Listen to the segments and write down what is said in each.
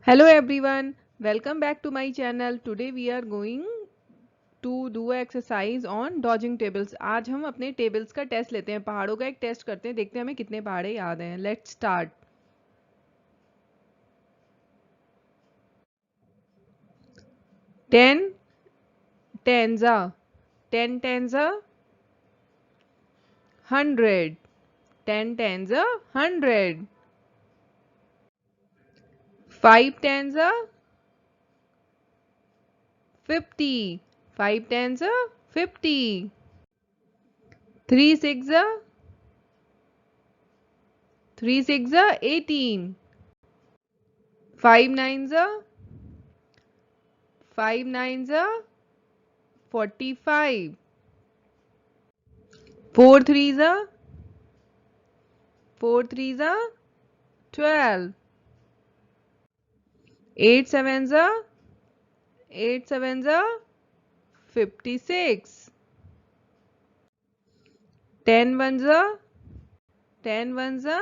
Hello everyone, welcome back to my channel. Today we are going to do a exercise on dodging tables. आज हम अपने tables का test लेते हैं, पहाड़ों का एक टेस्ट करते हैं, देखते हैं हमें कितने पहाड़े याद हैं. Let's start. 10 tenza, 10 tenza, 100, 10 tenza, 100. 5 tenza, 50, 5 tenza, 50. 3 sixza, 3 sixza, 18. 5 ninesa, 5 ninesa, 45. 4 threesa, 4 threesa, 12. 8 sevensa, 8 sevensa, 56. 10 onesa, 10 onesa,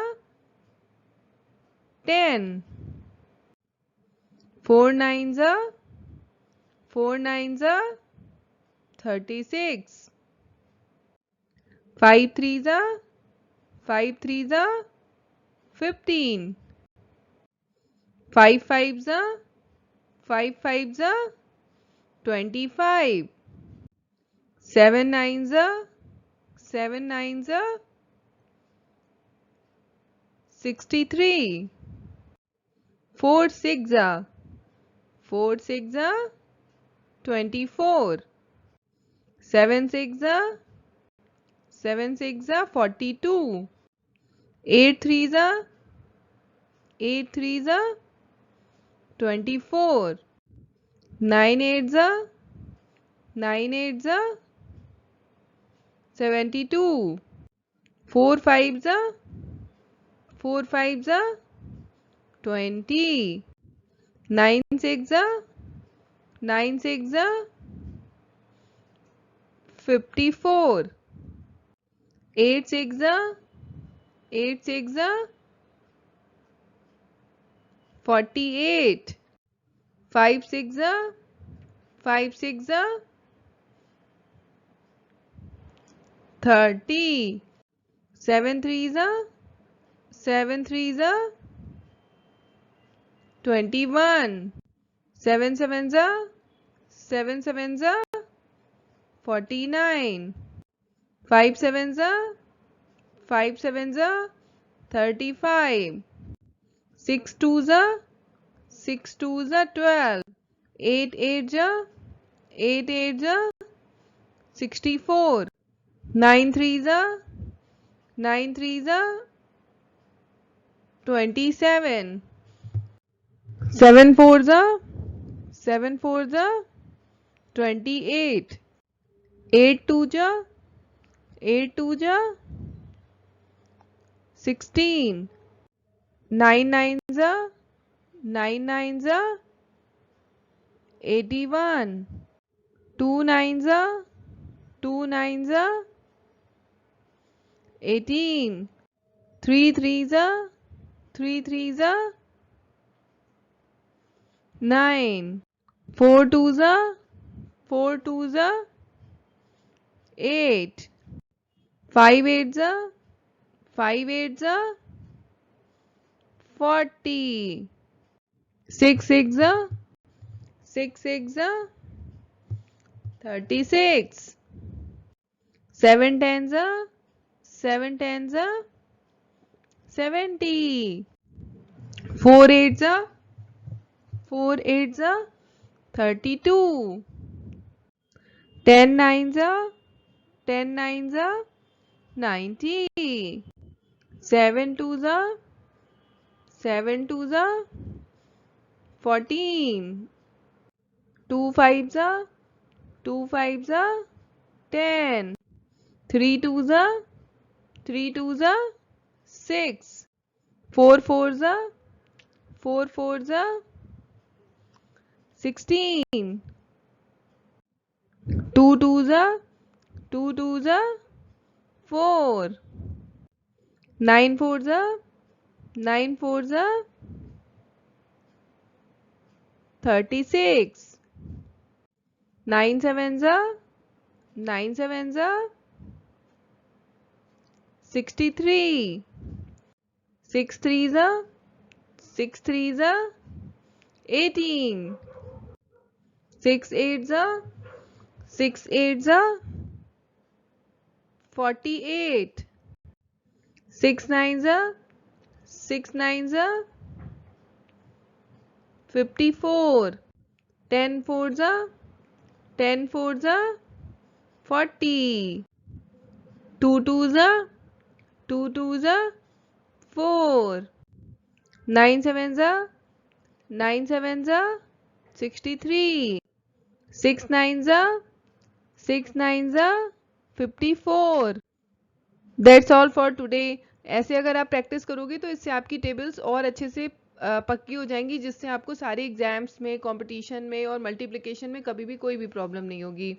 10. 4 ninesa, 4 ninesa, 36. 5 threesa, 5 threesa, 15. 5 fivesa, 5 fivesa, 25. 7 ninesa, 7 ninesa, 63. 4 sixza, 4 sixza, 24. 7 sixza, 7 sixza, 42. 8 threesa, 8 threesa, 24. 9 eightsa, 9 eightsa, 72. 4 fivesa, 4 fivesa, 20. 9 sixsa, 9 sixsa, 54. 8 sixsa, 8 sixsa, 48. 5 sixsa, 5 sixsa, 30. 7 threesa, 7 threesa, 21. 7 sevensa, 7 sevensa, 49. 5 sevensa, 5 sevensa, 35. 6 twosa, 6 twosa, 12. 8 eightsa, 8 eightsa, 64. 9 threesa, 9 threesa, 27. 7 foursa, 7 foursa, 28. 8 twoja, 8 twoja, 16. 9 ninesa, 9 ninesa, 81. 2 ninesa, 2 ninesa, 18. 3 threesa, 3 threesa, 9. 4 twosa, 4 twosa, 8. 5 eightsa, 5 eightsa, 40. 6 sixsa, 6 sixsa, 36. 7 tensa, 7 tensa, 70. 4 eightsa, 4 eightsa, 32. 10 ninesa, 10 ninesa, 90. 7 twosa, 7 twosa, 14. 2 fivesa, 2 fivesa, 10. 3 twosa, 3 twosa, 6. 4 foursa, 4 foursa, 16. 2 twosa, 2 twosa, 4. 9 foursa, 9 foursa, 36. 9 sevens are 9 sevens are 63. 6 threes are 6 threes are 18. 6 eights are 6 eights are 48. 6 nines are 6 nines are 54. 10 fours are 10 fours are 40. 2 twos are 2 twos are 4. 9 sevens are 9 sevens are 63. 6 nines are 6 nines are 54. That's all for today. ऐसे अगर आप practice करोगे तो इससे आपकी tables और अच्छे से पक्की हो जाएंगी, जिससे आपको सारे एग्जाम्स में, कंपटीशन में और मल्टीप्लिकेशन में कभी भी कोई भी प्रॉब्लम नहीं होगी।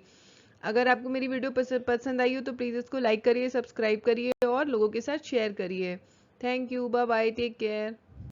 अगर आपको मेरी वीडियो पसंद आई हो तो प्लीज़ इसको लाइक करिए, सब्सक्राइब करिए और लोगों के साथ शेयर करिए। Thank you, bye bye, take care.